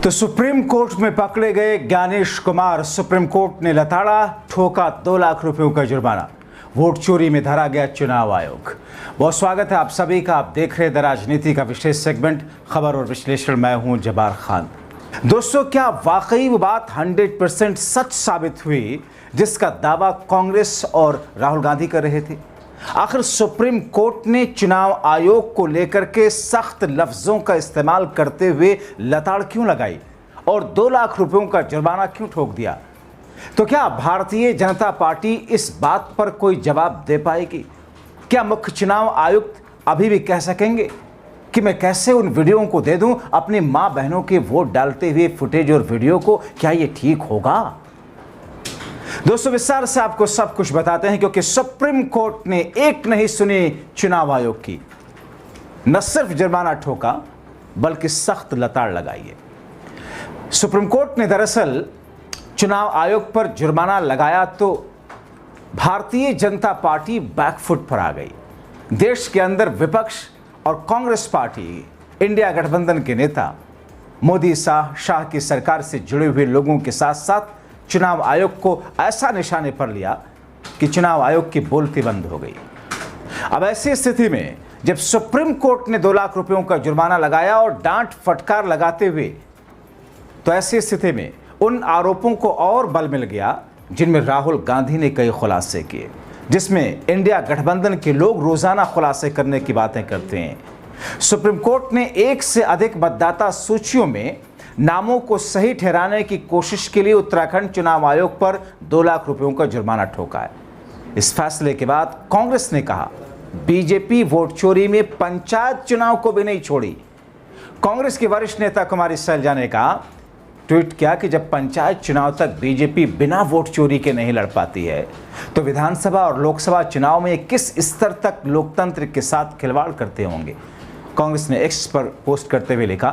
तो supreme court में पकड़े गए ज्ञानेश कुमार, सुप्रीम कोर्ट ने लताड़ा, ठोका 2 लाख रुपयों का जुर्माना। वोट चोरी में धरा गया चुनाव आयोग। बहुत स्वागत है आप सभी का। आप देख रहे हैं द राजनीति का विशेष सेगमेंट खबर और विश्लेषण। मैं हूं जब्बार खान। दोस्तों, क्या वाकई वो बात 100% सच साबित हुई जिसका दावा कांग्रेस और राहुल गांधी कर रहे थे? आखिर सुप्रीम कोर्ट ने चुनाव आयोग को लेकर के सख्त लफ्जों का इस्तेमाल करते हुए लताड़ क्यों लगाई और 2 लाख रुपयों का जुर्माना क्यों ठोक दिया? तो क्या भारतीय जनता पार्टी इस बात पर कोई जवाब दे पाएगी? क्या मुख्य चुनाव आयुक्त अभी भी कह सकेंगे कि मैं कैसे उन वीडियो को दे दूं अपनी मां बहनों के वोट डालते हुए फुटेज और वीडियो को? क्या ये ठीक होगा? दोस्तों, विस्तार से आपको सब कुछ बताते हैं, क्योंकि सुप्रीम कोर्ट ने एक नहीं सुनी चुनाव आयोग की। न सिर्फ जुर्माना ठोका बल्कि सख्त लताड़ लगाई है। सुप्रीम कोर्ट ने दरअसल चुनाव आयोग पर जुर्माना लगाया तो भारतीय जनता पार्टी बैकफुट पर आ गई। देश के अंदर विपक्ष और कांग्रेस पार्टी, इंडिया गठबंधन के नेता, मोदी शाह की सरकार से जुड़े हुए लोगों के साथ साथ चुनाव आयोग को ऐसा निशाने पर लिया कि चुनाव आयोग की बोलती बंद हो गई। अब ऐसी स्थिति में जब सुप्रीम कोर्ट ने 2 लाख रुपयों का जुर्माना लगाया और डांट फटकार लगाते हुए, तो ऐसी स्थिति में उन आरोपों को और बल मिल गया जिनमें राहुल गांधी ने कई खुलासे किए, जिसमें इंडिया गठबंधन के लोग रोजाना खुलासे करने की बातें करते हैं। सुप्रीम कोर्ट ने 1 से अधिक मतदाता सूचियों में नामों को सही ठहराने की कोशिश के लिए उत्तराखंड चुनाव आयोग पर 2 लाख रुपयों का जुर्माना ठोका है। इस फैसले के बाद कांग्रेस ने कहा बीजेपी वोट चोरी में पंचायत चुनाव को भी नहीं छोड़ी। कांग्रेस के वरिष्ठ नेता कुमारी सैलजा ने कहा, ट्वीट किया कि जब पंचायत चुनाव तक बीजेपी बिना वोट चोरी के नहीं लड़ पाती है तो विधानसभा और लोकसभा चुनाव में किस स्तर तक लोकतंत्र के साथ खिलवाड़ करते होंगे। कांग्रेस ने एक्स पर पोस्ट करते हुए लिखा,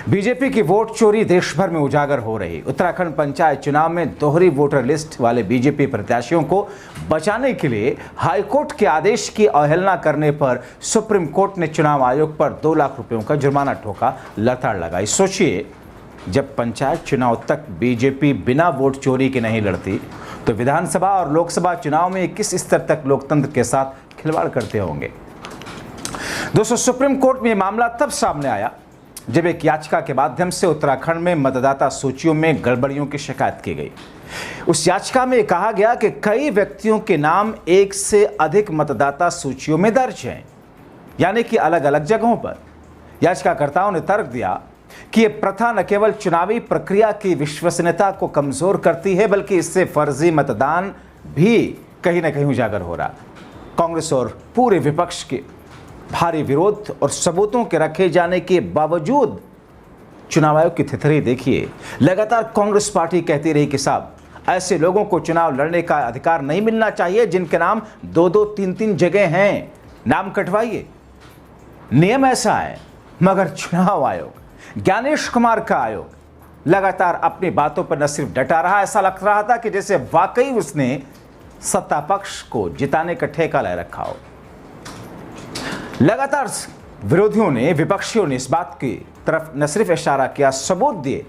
बीजेपी की वोट चोरी देश भर में उजागर हो रही। उत्तराखंड पंचायत चुनाव में दोहरी वोटर लिस्ट वाले बीजेपी प्रत्याशियों को बचाने के लिए हाईकोर्ट के आदेश की अवहेलना करने पर सुप्रीम कोर्ट ने चुनाव आयोग पर 2 लाख रुपयों का जुर्माना ठोका, लताड़ लगाई। सोचिए, जब पंचायत चुनाव तक बीजेपी बिना वोट चोरी के नहीं लड़ती तो विधानसभा और लोकसभा चुनाव में किस स्तर तक लोकतंत्र के साथ खिलवाड़ करते होंगे। दोस्तों, सुप्रीम कोर्ट में यह मामला तब सामने आया जब एक याचिका के माध्यम से उत्तराखंड में मतदाता सूचियों में गड़बड़ियों की शिकायत की गई। उस याचिका में कहा गया कि कई व्यक्तियों के नाम 1 से अधिक मतदाता सूचियों में दर्ज हैं, यानी कि अलग अलग जगहों पर। याचिकाकर्ताओं ने तर्क दिया कि यह प्रथा न केवल चुनावी प्रक्रिया की विश्वसनीयता को कमजोर करती है बल्कि इससे फर्जी मतदान भी कहीं न कहीं उजागर हो रहा। कांग्रेस और पूरे विपक्ष के भारी विरोध और सबूतों के रखे जाने के बावजूद चुनाव आयोग की थिथरी देखिए। लगातार कांग्रेस पार्टी कहती रही कि साहब, ऐसे लोगों को चुनाव लड़ने का अधिकार नहीं मिलना चाहिए जिनके नाम 2-2, 3-3 जगह हैं, नाम कटवाइए, नियम ऐसा है। मगर चुनाव आयोग, ज्ञानेश कुमार का आयोग लगातार अपनी बातों पर न सिर्फ डटा रहा, ऐसा लग रहा था कि जैसे वाकई उसने सत्ता पक्ष को जिताने का ठेका ले रखा हो। लगातार विरोधियों ने, विपक्षियों ने इस बात की तरफ न सिर्फ इशारा किया, सबूत दिए,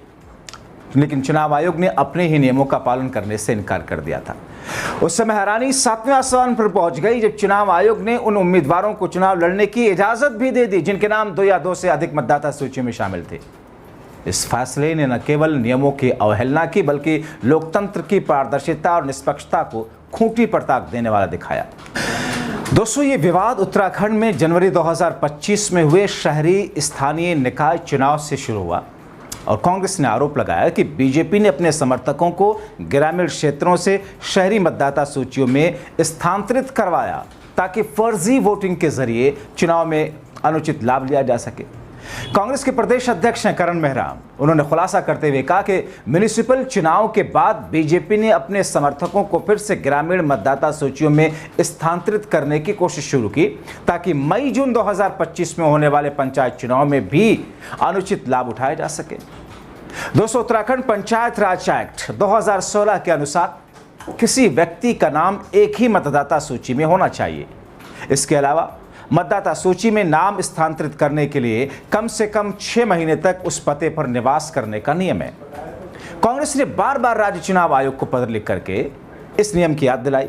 लेकिन चुनाव आयोग ने अपने ही नियमों का पालन करने से इनकार कर दिया था। उस समय हैरानी 7वें आसमान पर पहुंच गई जब चुनाव आयोग ने उन उम्मीदवारों को चुनाव लड़ने की इजाजत भी दे दी जिनके नाम 2 या 2 से अधिक मतदाता सूची में शामिल थे। इस फैसले ने न केवल नियमों की अवहेलना की बल्कि लोकतंत्र की पारदर्शिता और निष्पक्षता को खूंटी पर ताक देने वाला दिखाया। दोस्तों, ये विवाद उत्तराखंड में जनवरी 2025 में हुए शहरी स्थानीय निकाय चुनाव से शुरू हुआ और कांग्रेस ने आरोप लगाया कि बीजेपी ने अपने समर्थकों को ग्रामीण क्षेत्रों से शहरी मतदाता सूचियों में स्थानांतरित करवाया ताकि फर्जी वोटिंग के जरिए चुनाव में अनुचित लाभ लिया जा सके। कांग्रेस के प्रदेश अध्यक्ष हैं करण मेहरा। उन्होंने खुलासा करते हुए कहा कि म्युनिसिपल चुनाव के बाद बीजेपी ने अपने समर्थकों को फिर से ग्रामीण मतदाता सूचियों में स्थानांतरित करने की कोशिश शुरू की ताकि मई-जून 2025 में होने वाले पंचायत चुनाव में भी अनुचित लाभ उठाए जा सके। दोस्तों, उत्तराखंड पंचायत राज एक्ट 2016 के अनुसार किसी व्यक्ति का नाम एक ही मतदाता सूची में होना चाहिए। इसके अलावा मतदाता सूची में नाम स्थानांतरित करने के लिए कम से कम 6 महीने तक उस पते पर निवास करने का नियम है। कांग्रेस ने बार बार राज्य चुनाव आयोग को पत्र लिख करके इस नियम की याद दिलाई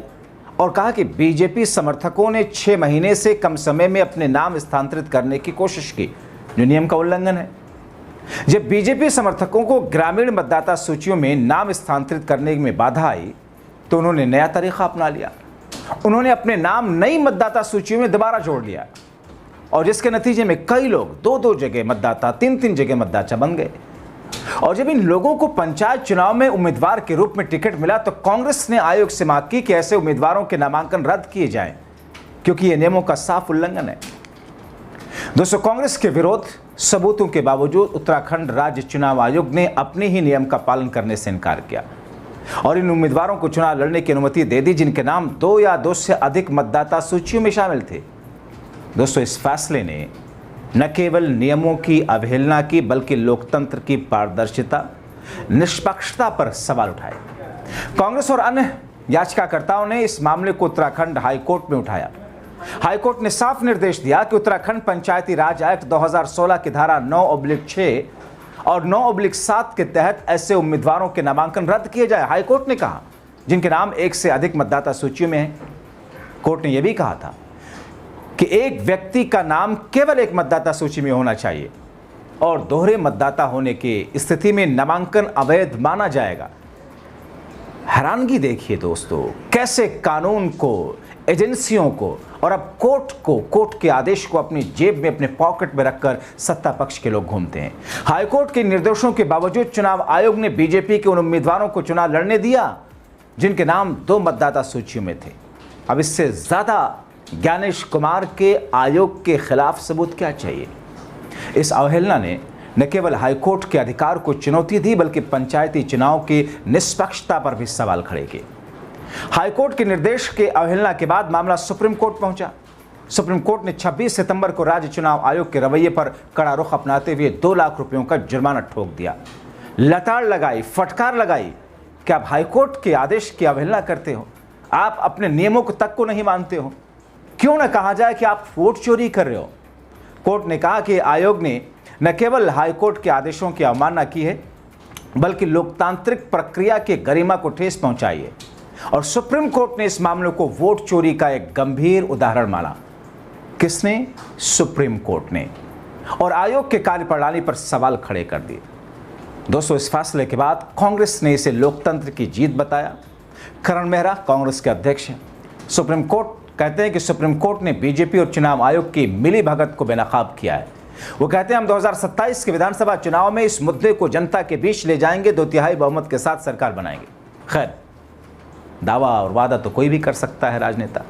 और कहा कि बीजेपी समर्थकों ने 6 महीने से कम समय में अपने नाम स्थानांतरित करने की कोशिश की, जो नियम का उल्लंघन है। जब बीजेपी समर्थकों को ग्रामीण मतदाता सूचियों में नाम स्थानांतरित करने में बाधा आई तो उन्होंने नया तरीका अपना लिया। उन्होंने अपने नाम नई मतदाता सूचियों में दोबारा जोड़ लिया और जिसके नतीजे में कई लोग 2-2 जगह मतदाता, 3-3 जगह मतदाता बन गए। और जब इन लोगों को पंचायत चुनाव में उम्मीदवार के रूप में टिकट मिला तो कांग्रेस ने आयोग से मांग की कि ऐसे उम्मीदवारों के नामांकन रद्द किए जाएं, क्योंकि यह नियमों का साफ उल्लंघन है। दोस्तों, कांग्रेस के विरोध सबूतों के बावजूद उत्तराखंड राज्य चुनाव आयोग ने अपने ही नियम का पालन करने से इनकार किया और इन उम्मीदवारों को चुनाव लड़ने की अनुमति दे दी जिनके नाम 2 या 2 से अधिक मतदाता सूचियों में शामिल थे। दोस्तों, इस फैसले ने न केवल नियमों की अवहेलना की बल्कि लोकतंत्र की पारदर्शिता, निष्पक्षता पर सवाल उठाए। कांग्रेस और अन्य याचिकाकर्ताओं ने इस मामले को उत्तराखंड हाईकोर्ट में उठाया। हाईकोर्ट ने साफ निर्देश दिया कि उत्तराखंड पंचायती राज एक्ट 2016 की धारा 9/6 और 9/7 के तहत ऐसे उम्मीदवारों के नामांकन रद्द किए जाए। हाईकोर्ट ने कहा जिनके नाम 1 से अधिक मतदाता सूचियों में है। कोर्ट ने यह भी कहा था कि एक व्यक्ति का नाम केवल एक मतदाता सूची में होना चाहिए और दोहरे मतदाता होने की स्थिति में नामांकन अवैध माना जाएगा। हैरानगी देखिए दोस्तों, कैसे कानून को, एजेंसियों को और अब कोर्ट के आदेश को अपनी जेब में, अपने पॉकेट में रखकर सत्ता पक्ष के लोग घूमते हैं। हाईकोर्ट के निर्देशों के बावजूद चुनाव आयोग ने बीजेपी के उन उम्मीदवारों को चुनाव लड़ने दिया जिनके नाम 2 मतदाता सूचियों में थे। अब इससे ज्यादा ज्ञानेश कुमार के आयोग के खिलाफ सबूत क्या चाहिए? इस अवहेलना ने न केवल हाईकोर्ट के अधिकार को चुनौती दी बल्कि पंचायती चुनाव की निष्पक्षता पर भी सवाल खड़े किए। हाईकोर्ट के निर्देश के अवहेलना के बाद मामला सुप्रीम कोर्ट पहुंचा। सुप्रीम कोर्ट ने 26 सितंबर को राज्य चुनाव आयोग के रवैये पर कड़ा रुख अपनाते हुए 2 लाख रुपयों का जुर्माना ठोक दिया। लताड़ लगाई, फटकार लगाई कि आप हाईकोर्ट के आदेश की अवहेलना करते हो, आप अपने नियमों तक को नहीं मानते हो। क्यों न कहा जाए कि आप वोट चोरी कर रहे हो। कोर्ट ने कहा कि आयोग ने न केवल हाईकोर्ट के आदेशों की अवमानना की है बल्कि लोकतांत्रिक प्रक्रिया के गरिमा को ठेस पहुंचाई है और सुप्रीम कोर्ट ने इस मामले को वोट चोरी का एक गंभीर उदाहरण माना। किसने? सुप्रीम कोर्ट ने, और आयोग के कार्यप्रणाली पर सवाल खड़े कर दिए। दोस्तों, इस फैसले के बाद कांग्रेस ने इसे लोकतंत्र की जीत बताया। करण मेहरा कांग्रेस के अध्यक्ष हैं। सुप्रीम कोर्ट कहते हैं कि सुप्रीम कोर्ट ने बीजेपी और चुनाव आयोग की मिलीभगत को बेनकाब किया है। वो कहते हैं हम 2027 के विधानसभा चुनाव में इस मुद्दे को जनता के बीच ले जाएंगे, 2/3 बहुमत के साथ सरकार बनाएंगे। खैर, दावा और वादा तो कोई भी कर सकता है राजनेता।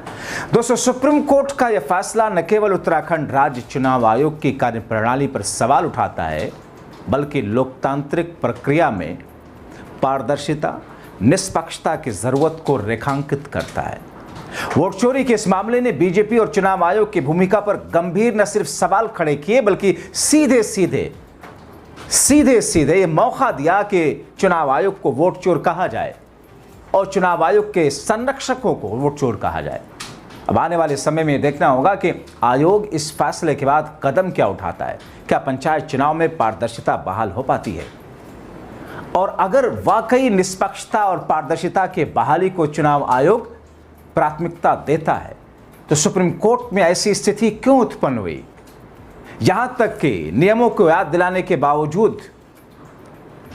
दोस्तों, सुप्रीम कोर्ट का यह फैसला न केवल उत्तराखंड राज्य चुनाव आयोग की कार्यप्रणाली पर सवाल उठाता है बल्कि लोकतांत्रिक प्रक्रिया में पारदर्शिता, निष्पक्षता की जरूरत को रेखांकित करता है। वोट चोरी के इस मामले ने बीजेपी और चुनाव आयोग की भूमिका पर गंभीर न सिर्फ सवाल खड़े किए बल्कि सीधे सीधे ये मौका दिया कि चुनाव आयोग को वोट चोर कहा जाए और चुनाव आयोग के संरक्षकों को वोट चोर कहा जाए। अब आने वाले समय में देखना होगा कि आयोग इस फैसले के बाद कदम क्या उठाता है। क्या पंचायत चुनाव में पारदर्शिता बहाल हो पाती है? और अगर वाकई निष्पक्षता और पारदर्शिता के बहाली को चुनाव आयोग प्राथमिकता देता है तो सुप्रीम कोर्ट में ऐसी स्थिति क्यों उत्पन्न हुई? यहां तक कि नियमों को याद दिलाने के बावजूद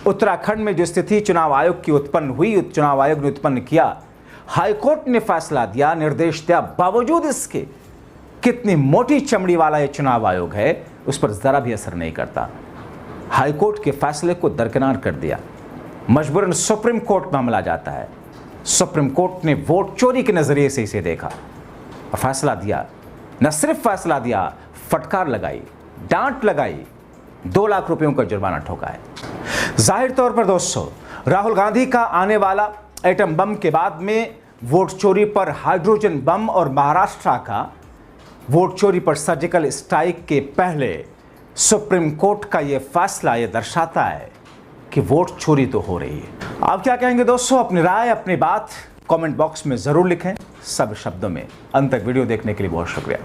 उत्तराखंड में जो स्थिति चुनाव आयोग की उत्पन्न हुई, चुनाव आयोग ने उत्पन्न किया, हाईकोर्ट ने फैसला दिया, निर्देश दिया, बावजूद इसके कितनी मोटी चमड़ी वाला यह चुनाव आयोग है उस पर जरा भी असर नहीं करता। हाईकोर्ट के फैसले को दरकिनार कर दिया। मजबूरन सुप्रीम कोर्ट में मामला जाता है। सुप्रीम कोर्ट ने वोट चोरी के नजरिए से इसे देखा और फैसला दिया। न सिर्फ फैसला दिया, फटकार लगाई, डांट लगाई, 2 लाख रुपयों का जुर्माना ठोका है। जाहिर तौर पर दोस्तों, राहुल गांधी का आने वाला एटम बम के बाद में वोट चोरी पर हाइड्रोजन बम और महाराष्ट्र का वोट चोरी पर सर्जिकल स्ट्राइक के पहले सुप्रीम कोर्ट का यह फैसला यह दर्शाता है कि वोट चोरी तो हो रही है। आप क्या कहेंगे दोस्तों? अपनी राय, अपनी बात कमेंट बॉक्स में जरूर लिखें, सब शब्दों में। अंत तक वीडियो देखने के लिए बहुत शुक्रिया।